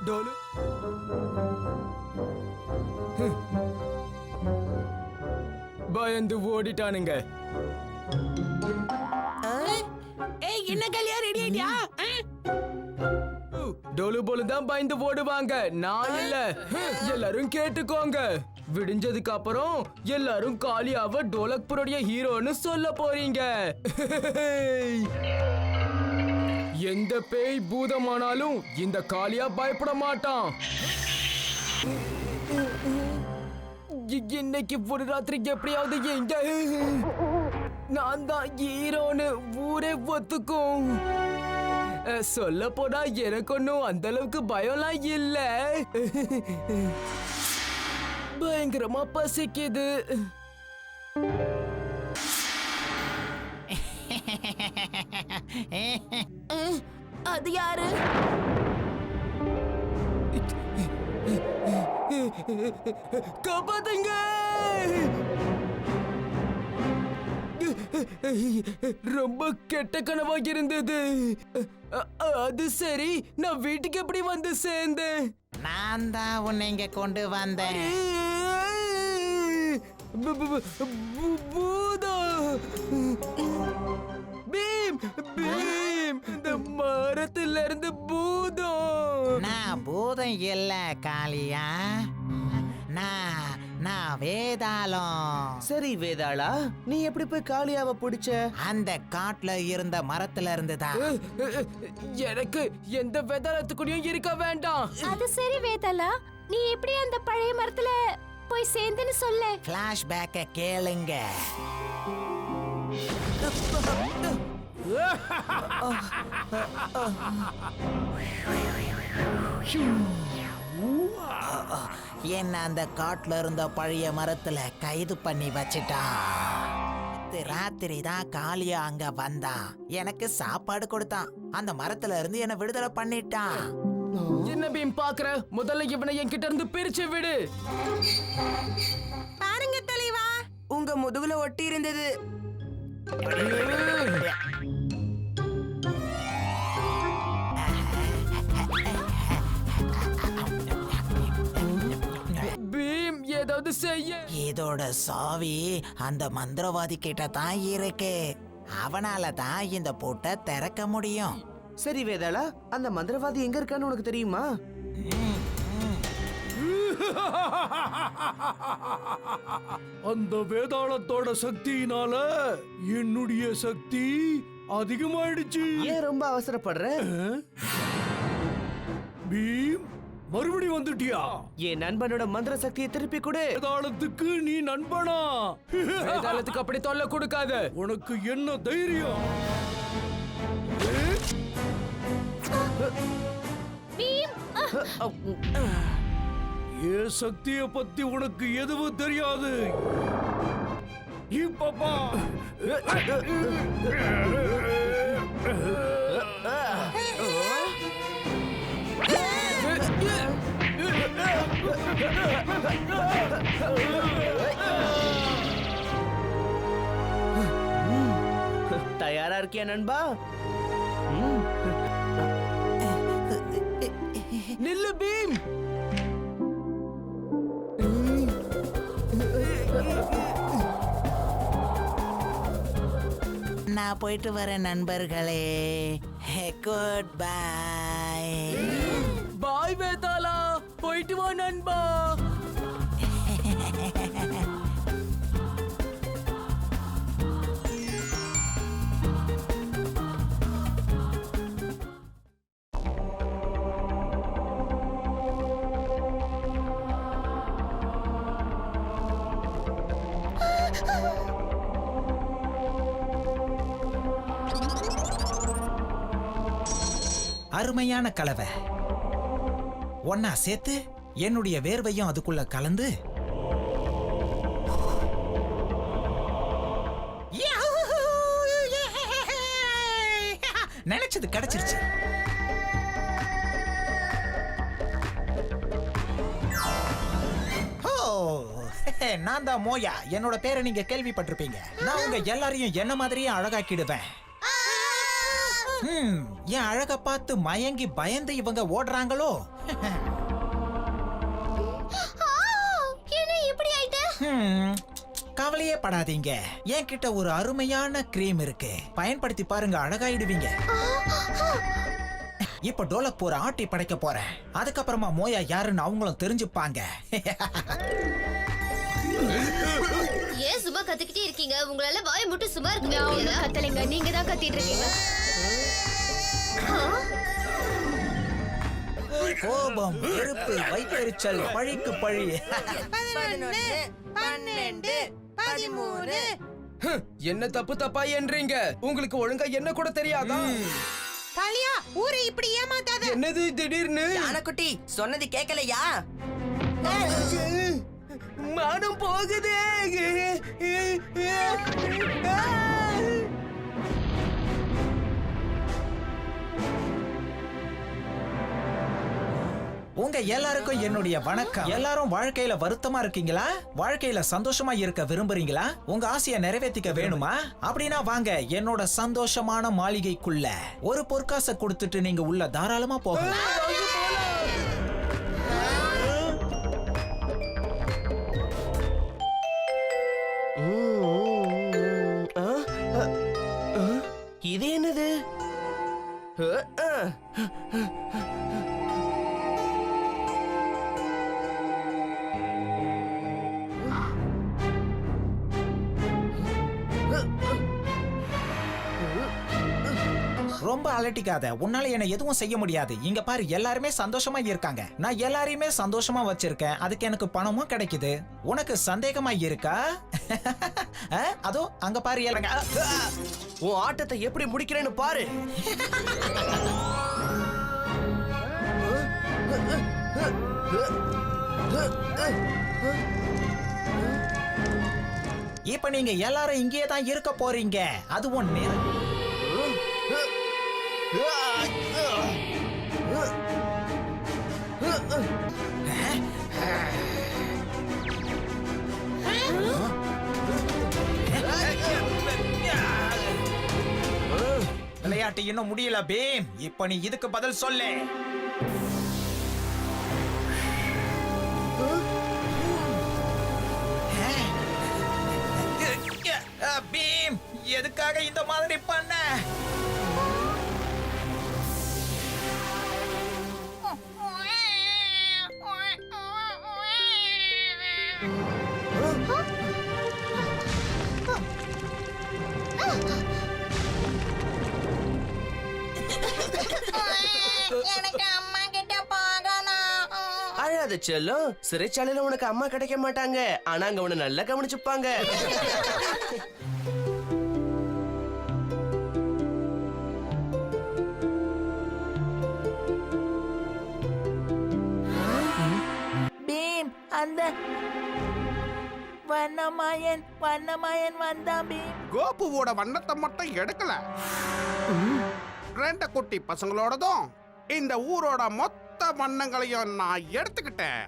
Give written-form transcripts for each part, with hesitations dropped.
டோலு பயந்து ஓடிட்டானுங்க. ஏய் என்ன கல்யா ரெடி ஆயிட்டியா? டோலு போல தான் பயந்து ஓடுவாங்க, நான் இல்ல. எல்லாரும் கேட்டுக்கோங்க, விடிஞ்சதுக்கு அப்புறம் எல்லாரும் காளியாவ டோலக்பூருடைய ஹீரோன்னு சொல்ல போறீங்க. எந்த பேய் பூதமானாலும் இந்த காளியா பயப்பட மாட்டான். இன்னைக்கு ஒரு ராத்திரி எப்படியாவது எங்க நான் தான் ஹீரோன்னு ஊரே ஒத்துக்கும். சொல்ல போனா எனக்கு ஒன்னும் அந்த அளவுக்கு பயம்லாம் இல்ல. பயங்கரமா பசிக்குது. அது யாரு? காப்பாத்துங்க! ரொம்ப கெட்ட கனவா இருந்தது. அது சரி, நான் வீட்டுக்கு எப்படி வந்து சேர்ந்தேன்? நான் தான் உன்னை இங்க கொண்டு வந்தேன். பீம், பீம், இந்த மரத்துல இருந்து பூதம். நான் பூதம் இல்ல காளியா, நான் வேதாளம். சரி வேதாளா, நீ எப்படி போய் காளியாவை பிடிச்ச? அந்த காட்டுல இருந்த மரத்துல இருந்துதான். எனக்கு எந்த வேதாளத்துக்குடியும் இருக்க வேண்டாம். அது சரி வேதாளா, நீ எப்படி அந்த பழைய மரத்துல போய் சேர்ந்துன்னு சொல்ல. பிளாஷ்பேக்க கேளுங்க. என்ன அந்த காட்டுல இருந்த பழைய மரத்துல கைது பண்ணி வச்சிட்டான். ராத்திரி தான் காளியா அங்க வந்தான், எனக்கு சாப்பாடு கொடுத்தான், அந்த மரத்துல இருந்து என்ன விடுதலை பண்ணிட்டான். என்ன பீம் பாக்குற? முதல்ல இவனை என்கிட்ட இருந்து பிரிச்சு விடு. பாருங்க தலைவா, உங்க முதுகுல ஒட்டி இருந்தது. பீம் ஏதாவது செய்ய. இதோட சாவி அந்த மந்திரவாதி கிட்ட தான் இருக்கு, அவனால தான் இந்த பூட்டை திறக்க முடியும். சரி வேதாளா, அந்த மந்திரவாதி எங்க இருக்கான்னு உனக்கு தெரியுமா? அந்த வேதாளத்தோட சக்தியினால என்னுடைய சக்தி அதிகமாயிடுச்சு. ஏன் ரொம்ப அவசரப்படுற? பீம், மறுபடி வந்துட்டியா? என் நண்பனோட மந்திர சக்தியை திருப்பி கொடு. வேதாளத்துக்கு நீ நண்பனா? வேதாளத்துக்கு அப்படி தொல்லை கொடுக்காத. உனக்கு என்ன தைரியம்? பீம், என் சக்தியை பத்தி உனக்கு எதுவும் தெரியாது. இப்பப்பா தயாரா இருக்கியா நண்பா? நில்லு பீம். நான் போயிட்டு வரேன் நண்பர்களே. Good bye. பாய் வேதாளா, போயிட்டு வா நண்பா. அருமையான கலவை. ஒன்னா சேர்த்து என்னுடைய வேர்வையும் அதுக்குள்ள கலந்து நினைச்சது கிடைச்சிருச்சு. நான் தான் மோயா. என்னோட பேரை நீங்க கேள்விப்பட்டிருப்பீங்க. நான் உங்க எல்லாரையும் என்ன மாதிரியே அழகாக்கிடுவேன். என் அழக பார்த்து மயங்கி பயந்து இவங்க ஓடுறாங்களோ? என்ன இப்படி ஆயிட்ட? கவலையே படாதீங்க, என்கிட்ட ஒரு அருமையான கிரீம் இருக்கு, பயன்படுத்தி பாருங்க, அழகாயிடுவீங்க. இப்ப டோலக் ஒரு ஆட்டி படைக்க போறேன், அதுக்கப்புறமா மோயா யாருன்னு அவங்களும் தெரிஞ்சுப்பாங்க. ஏன் சும்மா கத்திக்கிட்டே இருக்கீங்க? உங்களால வாய் மட்டும் சும்மா இருக்க நான் முடியல? ஒண்ணும் கத்தலைங்க, நீங்க தான் கத்திட்டு இருக்கீங்க. கோபம், வெறுப்பு, வைத்தறிச்சல், பழிக்கு பழி. 11, 12, 13. என்ன தப்பு தப்பா என்றீங்க? உங்களுக்கு ஒழுங்கா என்ன கூட தெரியாதா? காளியா, ஊரை இப்படி ஏமாத்தாத. என்னது திடீர்னு? யானைக்குட்டி சொன்னது கேட்கலையா? மானம் போகுதே. உங்க எல்லாருக்கும் என்னுடைய வணக்கம். எல்லாரும் வாழ்க்கையில வருத்தமா இருக்கீங்களா? வாழ்க்கையில சந்தோஷமா இருக்க விரும்புறீங்களா? உங்க ஆசையை நிறைவேற்றிக்க வேணுமா? அப்படின்னா வாங்க என்னோட சந்தோஷமான மாளிகைக்குள்ள. ஒரு பொற்காசை கொடுத்துட்டு நீங்க உள்ள தாராளமா போகலாம். இது என்னது? ரொம்ப அலட்டிக்காத, உன்னால என்ன எதுவும் செய்ய முடியாது. இங்க பாரு, எல்லாருமே சந்தோஷமா இருக்காங்க, நான் எல்லாரையுமே சந்தோஷமா வச்சிருக்கேன், அதுக்கு எனக்கு பணமும் கிடைக்குது. உனக்கு சந்தேகமா இருக்கா? அதோ அங்க பாரு, எல்லாங்க. உன் ஆட்டத்தை எப்படி முடிக்கிறேன்னு பாரு. இப்ப நீங்க எல்லாரும் இங்கேயே தான் இருக்க போறீங்க, அது ஒண்ணு. விளையாட்டு இன்னும் முடியல பீம், இப்ப நீ இதுக்கு பதில் சொல்லு. பீம், எதுக்காக இந்த மாதிரி பண்ண? எனக்கு அம்மா கிட்ட போகணும். அழாத செல்லம், சிறைச்சாலையில உனக்கு அம்மா கிடைக்க மாட்டாங்க, ஆனா அங்க உன்னை நல்லா கவனிச்சுப்பாங்க. பீம், அந்த வண்ணமாயன் வந்தான் பீம். கோபுவோட வண்ணத்தை மட்டும் எடுக்கல, ரெண்டு குட்டி பசங்களோடதும் இந்த ஊரோட மொத்த வண்ணங்களையும் நான் எடுத்துக்கிட்டேன்.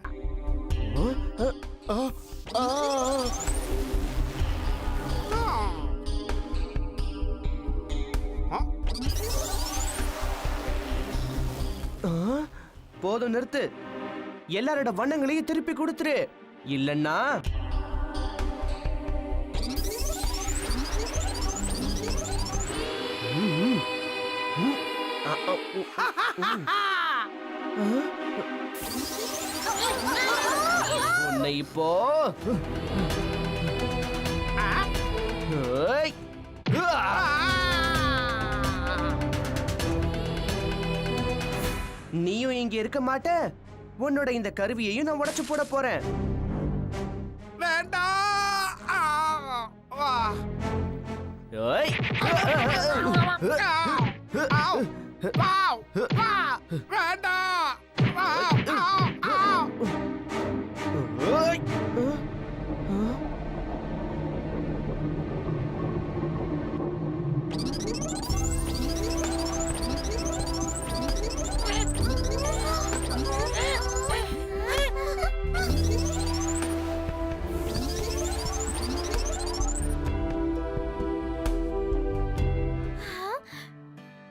போதும், நிறுத்து. எல்லாரோட வண்ணங்களையும் திருப்பி கொடுத்துரு, இல்லன்னா உன்னை இப்போ ஏய். நீயும் இங்க இருக்க மாட்ட, உன்னோட இந்த கருவியையும் நான் உடைச்சு போட போறேன். வேண்டாம். ஏய். வேண்டாம். ஏய்.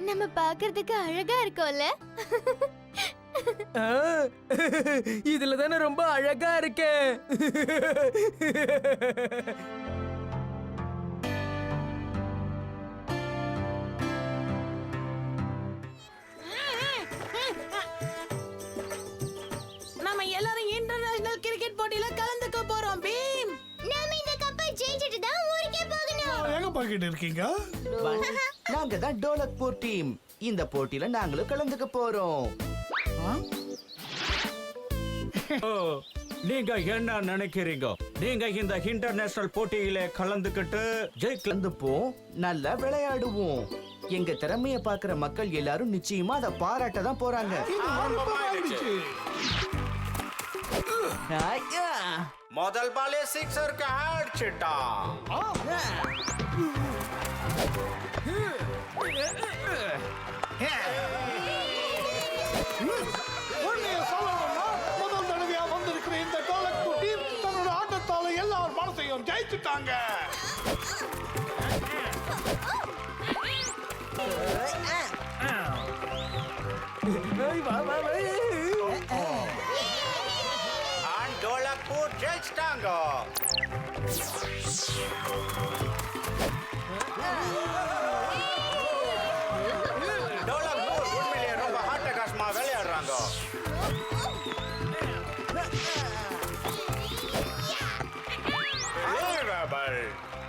நம்ம பார்க்கிறதுக்கு அழகா இருக்கும்ல? ஆ, இதுல தானே ரொம்ப அழகா இருக்கேன். நாம எல்லாரும் இன்டர்நேஷனல் கிரிக்கெட் போட்டியில கலந்துக்க போறோம் பீம். நாம இந்த கப்பை ஜெயிச்சிட்டு தான் ஊருக்கே போகணும். எங்க பாக்கிட்டு இருக்கீங்க? நாங்க தான் டோலக்பூர் டீம். இந்த போட்டியில நாங்களும் கலந்துக்க போறோம். ஓ, நீங்க என்ன நினைக்கிறீங்க? நீங்க இந்த இன்டர்நேஷனல் போட்டியில கலந்துக்கிட்டு கலந்துப்போம், நல்லா விளையாடுவோம். எங்க திறமைய பாக்குற மக்கள் எல்லாரும் நிச்சயமா அதை பாராட்ட தான் போறாங்க. ஐயா! முதல் பாலே சிக்ஸருக்கு அடிச்சிட்டான். உண்மையை சொல்லணும்னா முதல் தடவையா வந்திருக்கிற இந்த டோலக்பூர் டீம் தன்னோட ஆட்டத்தால எல்லார் மனசையும் ஜெயிச்சுட்டாங்க. டோலக்பூர் ஜெயிச்சிட்டாங்க. டோலக்பூர் உண்மையிலேயே ரொம்ப ஆட்டகாசமா விளையாடுறாங்க.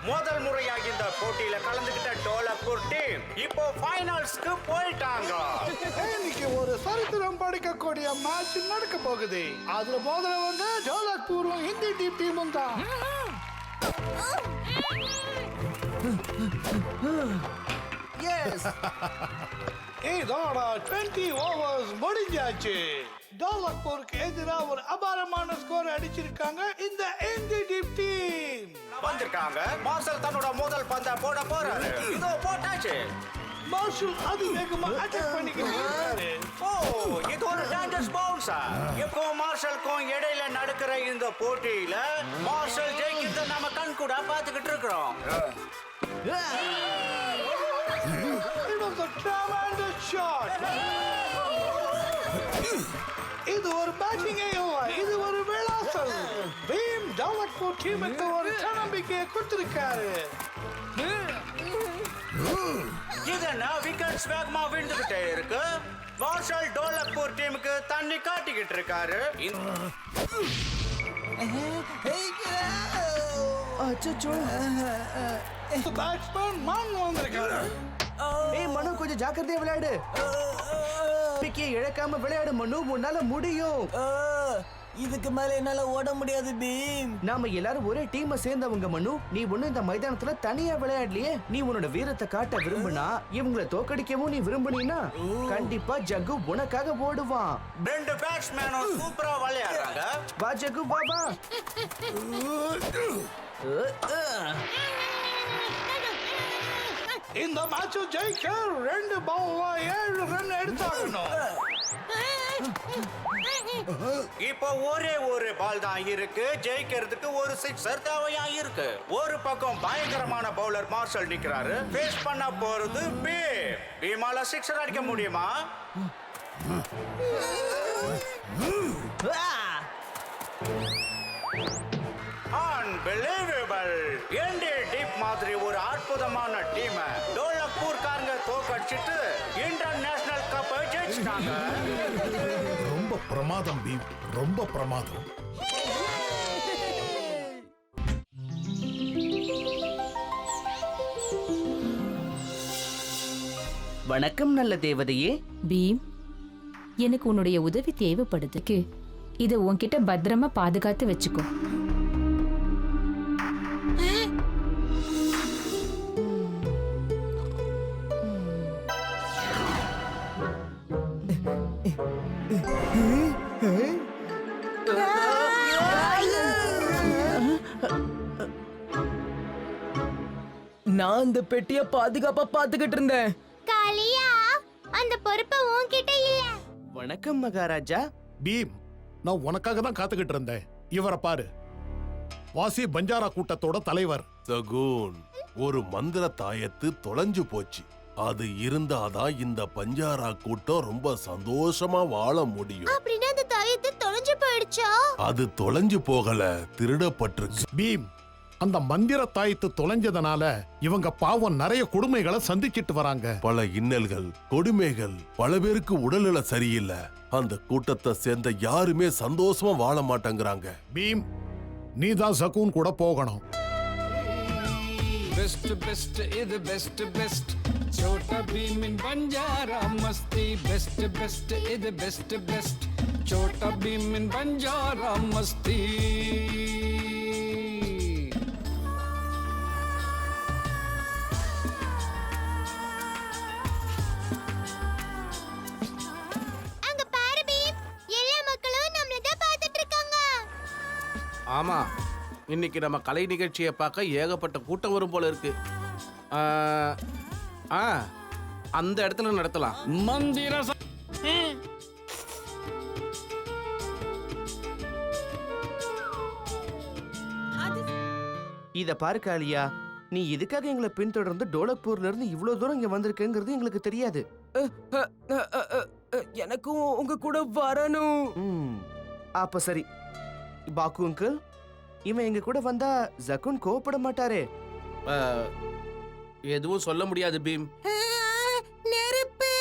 முதல் முறையாக இந்த போட்டியில கலந்துகிட்ட டோலக்பூர் டீம் இப்போ ஃபைனல்ஸ்க்கு போயிட்டாங்க. இன்னைக்கு ஒரு சரித்திரம் படிக்கக்கூடிய மேட்ச் நடக்க போகுது. அதுல மோதிரவங்க டோலக்பூரும் ஹிந்தி டீமும் தான். இதோட 20 ஓவர்ஸ் முடிஞ்சாச்சு. டோலக்பூருக்கு எதிராக ஒரு அபாரமான ஸ்கோர் அடிச்சிருக்காங்க இந்த ஹிந்தி டீம். வந்திருக்காங்க. மார்ஷல் தன்னோட முதல் பந்தை போட போறாரு. இதோ போட்டாச்சு. மார்ஷல் அதிவேகமா அட்டாக் பண்ணிக்கிட்டு இருக்காரு. ஓ, இது ஒரு டேஞ்சரஸ் பவுன்ஸா. இப்போ மார்ஷலுக்கும் இடையில நடக்கிற இந்த போட்டியில மார்ஷல் ஜெயிக்கிறத நம்ம கண் கூட பாத்துக்கிட்டு இருக்கிறோம். It was a tremendous shot. இது ஒரு பேட்டிங் இல்ல, இது ஒரு விளாசல். பீம் டோலக்பூர் டீமுக்கு ஒரு தன்னம்பிக்கையை கொடுத்திருக்காரு. இதனா விக்கெட்ஸ் வேகமா விழுந்துகிட்டே இருக்கு. மார்ஷல் டோலக்பூர் டீமுக்கு தண்ணி காட்டிக்கிட்டு இருக்காரு. அச்சச்சோ! பேட்ஸ்மேன் மன் வந்திருக்காரு. ஏய் மனு, கொஞ்சம் ஜாக்கிரதையா விளையாடு. பிக்கியை இழக்காம விளையாடு மனு, உன்னால முடியும். இதுக்கு மேல என்னால ஓட முடியாது பீம். நாம எல்லாரும் ஒரே டீமை சேர்ந்தவங்க மனு. நீ ஒண்ணு இந்த மைதானத்துல தனியா விளையாடலையே. நீ உன்னோட வீரத்தை காட்ட விரும்புனா, இவங்களை தோக்கடிக்கவும் நீ விரும்புனீனா, கண்டிப்பா ஜக்கு உனக்காக ஓடுவான். ரெண்டு பேட்ஸ்மேனும் சூப்பரா விளையாடுறாங்க. வா ஜக்கு, வா வா. இந்த மேட்ச் ஜெயிக்க 2 பவுல்ல 7 ரன் எடுத்தாகணும். இப்போ ஒரே ஒரு பால் தான் இருக்கு. ஜெயிக்கிறதுக்கு ஒரு சிக்ஸர் தேவையா இருக்கு. ஒரு பக்கம் பயங்கரமான பவுலர் மார்ஷல் நிக்கிறாரு. ஃபேஸ் பண்ண போறது பீமால சிக்ஸர் அடிக்க முடியுமா? அன்பிலீவபிள். என்டி டீப் மாதிரி ஒரு அற்புதமான டீம் டோலக்பூர்காரங்க தோக்கடிச்சிட்டு இன்டர்நேஷனல் கப்பை ஜெயிச்சிட்டாங்க. ரொம்ப பிரமாதம் பீம், ரொம்ப பிரமாதம். வணக்கம் நல்ல தேவதையே. பீம், எனக்கு உன்னுடைய உதவி தேவைப்படுதுக்கு. இதை உன்கிட்ட பத்திரமா பாதுகாத்து வச்சுக்கோ. நான் அந்த பெட்டிய பாதுகாப்பா பாத்துக்கிட்டு இருந்தேன். காளியா, அந்த பொறுப்பு உன்கிட்ட இல்ல. வணக்கம் மகாராஜா. பீம், நான் உனக்காக தான் காத்துக்கிட்டு இருந்தேன். இவரை பாரு, வாசி பஞ்சாரா கூட்டத்தோட தலைவர். சகூன், ஒரு மந்திர தாயத்து தொலைஞ்சு போச்சு. அது இருந்தாதான் இந்த பஞ்சாரா கூட்டம் ரொம்ப சந்தோஷமா வாழ முடியும். அப்படின்னா அந்த தாயத்தை தொலைஞ்சு போயிடுச்சா? அது தொலைஞ்சு போகல, திருடப்பட்டிருக்கு. பீம், அந்த மந்திர தாயத்து தொலைஞ்சதுனால இவங்க பாவம் நிறைய கொடுமைகளை சந்திச்சிட்டு வராங்க. பல இன்னல்கள், கொடுமைகள், பல பேருக்கு உடல்நல சரியில்லை. அந்த கூட்டத்தை சேர்ந்த யாருமே சந்தோஷமா வாழ மாட்டேங்கிறாங்க. பீம், நீதான் ஜக்கூன் கூட போகணும். பெஸ்ட் பெஸ்ட் இது பெஸ்ட் பெஸ்ட் சோட்டா பீமின் பஞ்சாரா மஸ்தி. பெஸ்ட் பெஸ்ட் இது பெஸ்ட் பெஸ்ட் சோட்டா பீமின் பஞ்சாரா மஸ்தி. அங்க பாரு பீம், எல்லா மக்களும் நம்மள தான் பார்த்துட்டு இருக்காங்க. ஆமா, இன்னைக்கு நம்ம கலை நிகழ்ச்சியை பார்க்க ஏகப்பட்ட கூட்டம் வரும் போல இருக்கு. அந்த இடத்துல நடத்தலாம். மந்திர இத பாரு காளியா, நீ இதுக்காக எங்களை பின்தொடர்ந்து டோலக்பூர்ல இருந்து இவ்வளவு தூரம் இங்க வந்திருக்கேங்கிறது எங்களுக்கு தெரியாது. எனக்கும் உங்க கூட வரணும். அப்ப சரி பாக்கு அங்கிள், இவன் எங்க கூட வந்தா ஜக்கூன் கோவப்பட மாட்டாரே? எதுவும் சொல்ல முடியாது பீம். நெருப்பு.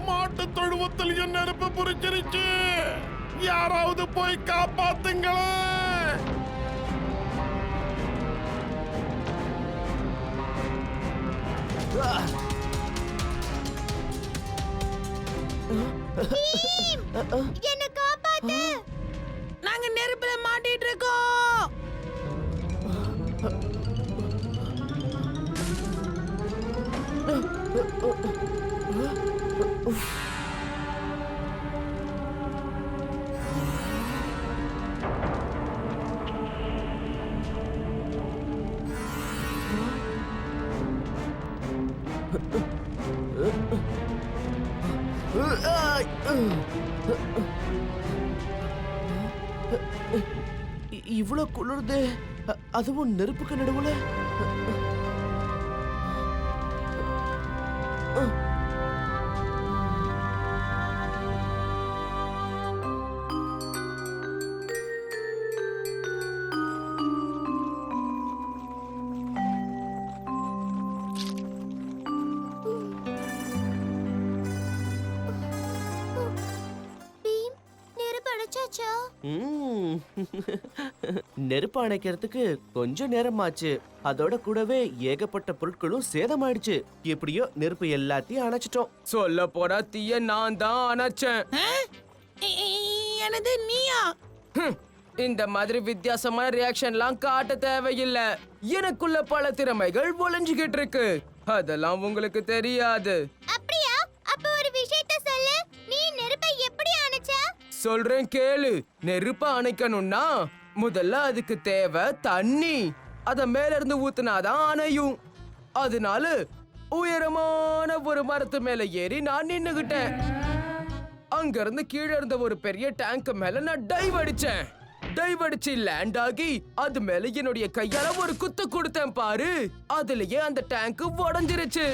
மாட்டு தொழுவத்தில் என் நெருப்பு புரிச்சிருச்சு. யாராவது போய் காப்பாத்துங்களே. என்ன காப்பாத்து. நாங்க நெருப்புல மாட்டிட்டு இருக்கோம். இவ்வளவு குளிர்து, அதுவும் நெருப்புக்கு நடுவுல. பீம், நெருப்பு அணைச்சாச்சா? நெருப்பு அணைக்கிறதுக்கு கொஞ்சம் நேரமாச்சு. அதோட கூடவே ஏகப்பட்ட பொருட்களும் சேதமாயிடுச்சு. எப்படியோ நெருப்பு எல்லாத்தையும் அணைச்சிட்டோம். சொல்ல போனா தீய நான் தான் அணைச்சேன். எனது நீயா? இந்த மாதிரி வித்தியாசமான ரியாக்ஷன்லாம் காட்ட தேவையில்லை. எனக்குள்ள பல திறமைகள் ஒளிஞ்சுகிட்டு இருக்கு. அதெல்லாம் உங்களுக்கு தெரியாது. அப்படியா? அப்ப ஒரு விஷயத்தை சொல்லு. நீ நெருப்பை எப்படி அணைச்ச? சொல்றேன் கேளு. நெருப்ப அணைக்கணும்னா முதல்ல அதுக்கு தேவை தண்ணி. அத மேல இருந்து ஊத்துனாதான் அணையும். அதனால உயரமான ஒரு மரத்து மேல ஏறி நான் நின்னுகிட்டேன். அங்க இருந்து கீழே இருந்த ஒரு பெரிய டேங்க் மேல நான் டைவ் அடிச்சேன். டைவ் அடிச்சு லேண்ட் ஆகி அது மேல என்னுடைய கையால ஒரு குத்து கொடுத்தேன் பாரு. அதுலயே அந்த டேங்க் உடைஞ்சிருச்சு.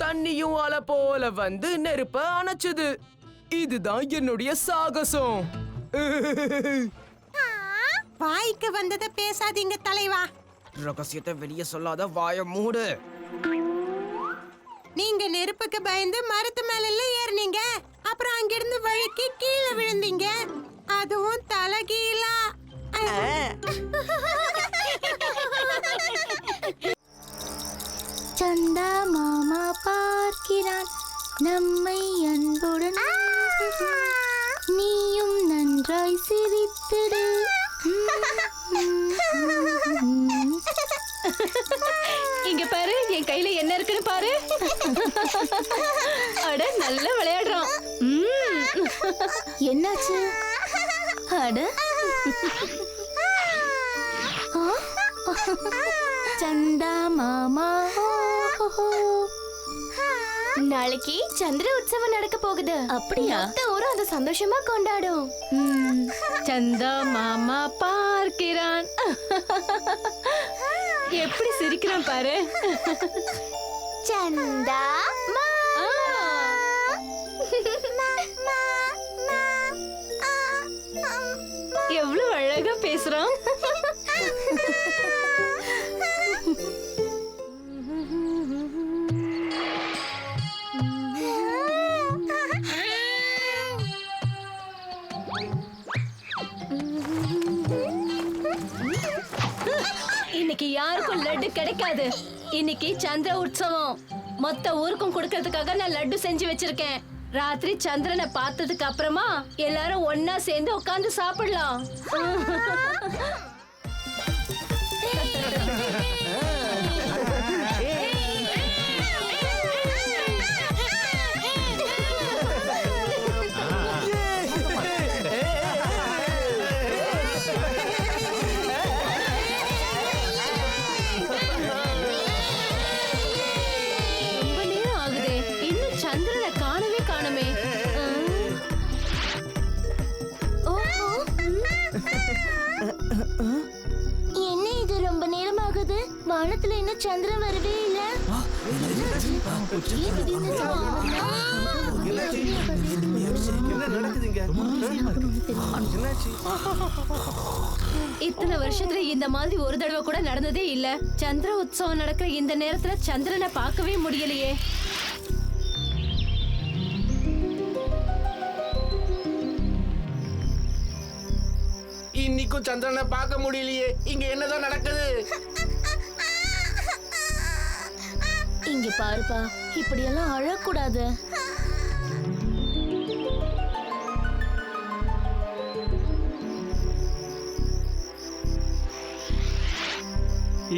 தண்ணியும் அலை போல வந்து நெருப்ப அணைச்சது. இதுதான் என்னுடைய சாகசம். வாய்க்கு வந்ததை பேசாதீங்க தலைவா. ரகசியத்தை வெளியே சொல்லாத, வாய மூடு. நீங்க நெருப்புக்கு பயந்து மரத்து மேல எல்லாம் ஏறினீங்க. அப்புறம் அங்கிருந்து வழுக்கி கீழே விழுந்தீங்க. அதுவும் தலைகீழா. சந்தா மாமா பார்க்கிறான் நம்மை அன்புடன். நீயும் நன்றாய் சிரித்திடு. இங்க பாரு, என் கையில என்ன இருக்குன்னு பாரு. அட, நல்லா விளையாடுறான். என்னாச்சு? அட நாளைக்கு சந்திர உற்சவம் நடக்க போகுது. அப்படியா? ஊரும் அது சந்தோஷமா கொண்டாடும். சந்தா மாமா பார்க்கிறான். எப்படி சிரிக்கிறான் பாரு. சந்தா எவ்வளவு அழகா பேசுறான். இன்னைக்கு யாருக்கும் லட்டு கிடைக்காது. இன்னைக்கு சந்திர உற்சவம். மொத்த ஊருக்கும் கொடுக்கறதுக்காக நான் லட்டு செஞ்சு வச்சிருக்கேன். ராத்திரி சந்திரனை பார்த்ததுக்கு அப்புறமா எல்லாரும் ஒன்னா சேர்ந்து உட்கார்ந்து சாப்பிடலாம். என்ன இது ரொம்ப நேரம் ஆகுது? வானத்துல இன்னும் சந்திரன் வரவே இல்ல. இத்தனை வருஷத்துல இந்த மாதிரி ஒரு தடவை கூட நடந்ததே இல்ல. சந்திர உற்சவம் நடக்கிற இந்த நேரத்துல சந்திரனை பார்க்கவே முடியலையே. இன்னைக்கும் சந்திரனை பார்க்க முடியலையே. இங்க என்னதான் நடக்குது? இங்க பாருப்பா, இப்படி எல்லாம் அழக்கூடாது.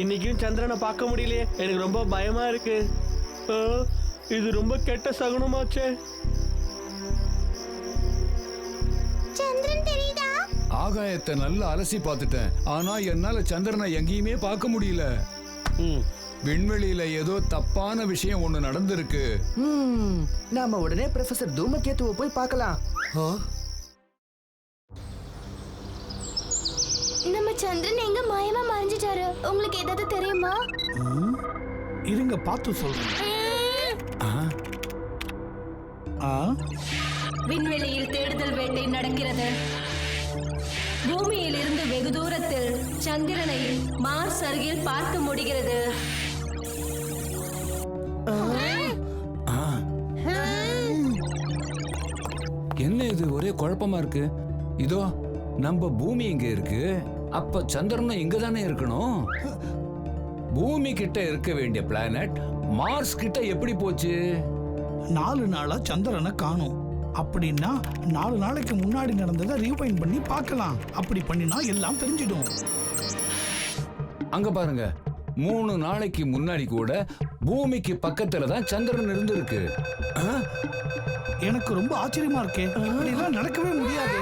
இன்னைக்கும் சந்திரனை பார்க்க முடியலையே. எனக்கு ரொம்ப பயமா இருக்கு. இது ரொம்ப கெட்ட சகுனமாச்சே. சந்திரன் தெரியுதா? ஆகாயத்தை நல்லா அலசி பார்த்துட்டேன். ஆனா என்னால சந்திரனை எங்கேயுமே பார்க்க முடியல. விண்வெளியில ஏதோ தப்பான விஷயம் ஒண்ணு நடந்திருக்கு. நாம உடனே ப்ரொஃபசர் தூமகேத்துவை போய் பார்க்கலாம். நம்ம சந்திரன் எங்க மாயமா மறைஞ்சிட்டாரு. உங்களுக்கு ஏதாவது தெரியுமா? இருங்க பார்த்து சொல்றேன். விண்வெளியில் தேடுதல் வேட்டை நடக்கிறது. பூமியில் இருந்து வெகு தூரத்தில் சந்திரனை மார்ஸ் அருகில் பார்க்க முடிகிறது. என்ன இது ஒரே குழப்பமா இருக்கு? இதோ நம்ம பூமி இங்க இருக்கு. அப்ப சந்திரனும் இங்க தானே இருக்கணும். பூமி கிட்ட இருக்க வேண்டிய பிளானட் மார்ஸ் கிட்ட எப்படி போச்சு? 4 நாளா சந்திரனை காணோம். அப்படின்னா 4 நாளைக்கு முன்னாடி நடந்ததை ரீவைண்ட் பண்ணி பார்க்கலாம். அப்படி பண்ணினா எல்லாம் தெரிஞ்சிடும். அங்க பாருங்க, 3 நாளைக்கு முன்னாடி கூட பூமிக்கு பக்கத்துல தான் சந்திரன் இருந்திருக்கு. எனக்கு ரொம்ப ஆச்சரியமா இருக்கே. இப்படி எல்லாம் நடக்கவே முடியாது.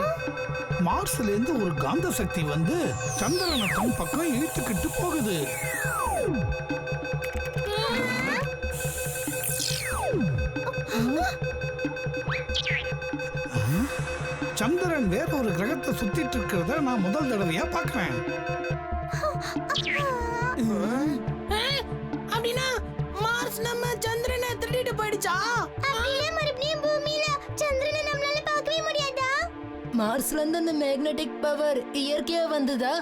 மார்ஸ்ல இருந்து ஒரு காந்த சக்தி வந்து சந்திரனை தன் பக்கம் இழுத்துக்கிட்டு போகுது. சந்திரன் வேற ஒரு கிரகத்தை சுத்திட்டு இருக்கிறத நான் முதல் தடவையா பார்க்கிறேன். அப்படின்னா மார்ஸ் நம்ம சந்திரனை திருடிட்டு போயிடுச்சா? அப்படியே மறுபடியும் பூமியில சந்திரனை நம்மளால பார்க்கவே முடியாதா? மார்ஸ்ல இருந்து அந்த மேக்னெட்டிக் பவர் இயற்கையா வந்ததா?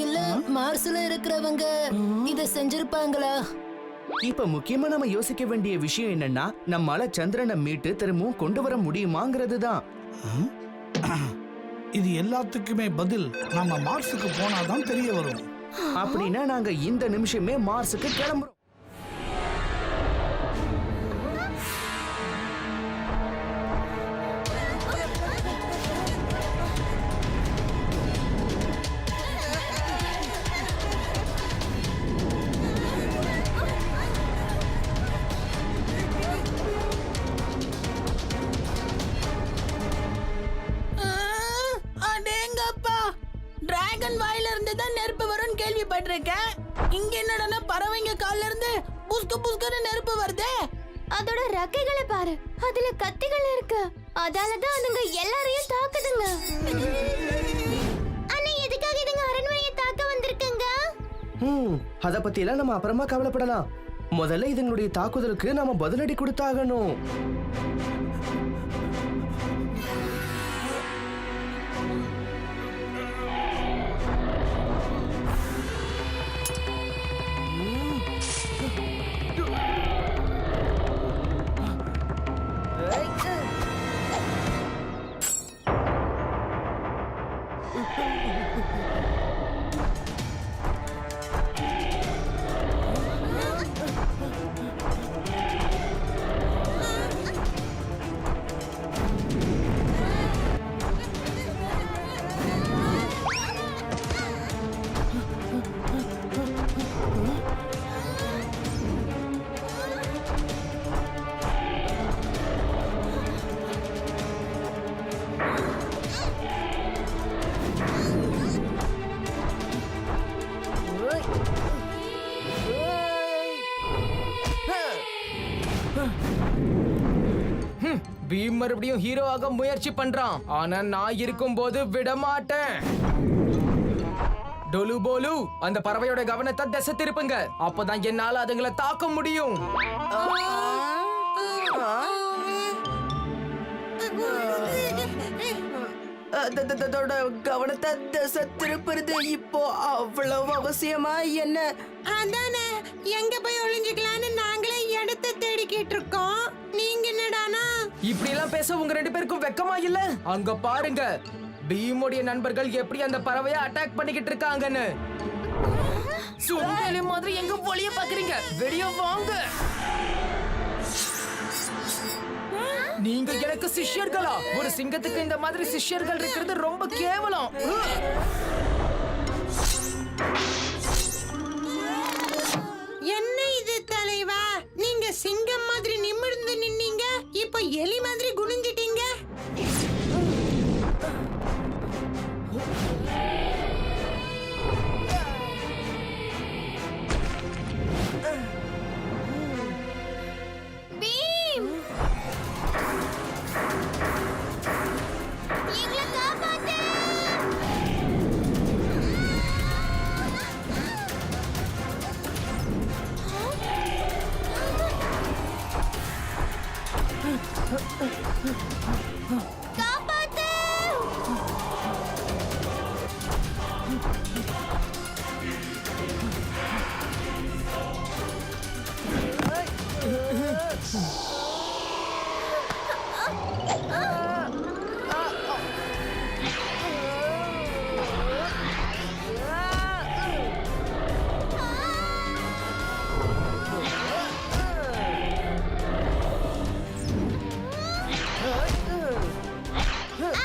இல்ல மார்ஸ்ல இருக்கிறவங்க இத செஞ்சிருப்பாங்களா? இப்ப முக்கியமா நம்ம யோசிக்க வேண்டிய விஷயம் என்னன்னா, நம்மால சந்திரனை மீட்டு திரும்பவும் கொண்டு வர முடியுமாங்கிறது தான். இது எல்லாத்துக்குமே பதில் நம்ம மார்ஸுக்கு போனாதான் தெரிய வரும். அப்படின்னா நாங்க இந்த நிமிஷமே மார்ஸுக்கு கிளம்புறோம். டிராகன் வாயில இருந்து தான் நெருப்பு வரும்னு கேள்விப்பட்டிருக்கேன். இங்க என்னடா பறவைங்க கால்ல இருந்து புஸ்கு புஸ்குன்னு நெருப்பு வருதே. அதோட ரெக்கைகளை பாரு, அதுல கத்திகள் இருக்கு. அதாலதான் அதுங்க எல்லாரையும் தாக்குதுங்க. அண்ணா, எதுக்காக இதுங்க அரண்மனையை தாக்க வந்திருக்குங்க? அத பத்தி எல்லாம் நம்ம அப்புறமா கவலைப்படலாம். முதல்ல இதுங்களுடைய தாக்குதலுக்கு நாம பதிலடி கொடுத்தாகணும். பீம் மறுபடியும் ஹீரோ ஆக முயற்சி பண்றான். ஆனா நான் இருக்கும்போது விட மாட்டேன். டொலு போலு, அந்த பறவையோட கவனத்தை திசை திருப்புங்க. அப்பதான் என்னால அதுங்களை தாக்க முடியும். கவனத்தை திசை திருப்புறது இப்போ அவ்வளவு அவசியமா என்ன? அதானே, எங்க போய் ஒளிஞ்சுக்கலான்னு நாங்களே இடத்தை தேடிக்கிட்டு இருக்கோம். நீங்க என்னடானா இப்படி எல்லாம் பேச உங்க 2 பேருக்கும் வெக்கமா இல்ல? அங்க பாருங்க, பீமுடைய நண்பர்கள் எப்படி அந்த பறவையை அட்டாக் பண்ணிக்கிட்டு இருக்காங்கன்னு. சுண்டலி மாதிரி எங்க ஒளிய பாக்குறீங்க? வெளிய வாங்க. நீங்க எனக்கு சிஷ்யர்களா? ஒரு சிங்கத்துக்கு இந்த மாதிரி சிஷ்யர்கள் இருக்கிறது ரொம்ப கேவலம். என்ன இது தலைவா? நீங்க சிங்கம் மாதிரி நிமிர்ந்து நின்னீங்க, இப்போ எலி மாதிரி குனிஞ்சிட்டீங்க. பீம், எங்களை காப்பாத்து. காப்பாத்து.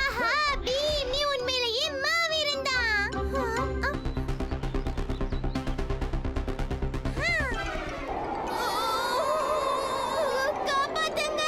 ஆஹா, பீம், நீ உண்மையிலேயே மாவீரன் தான். காப்பாத்துங்க.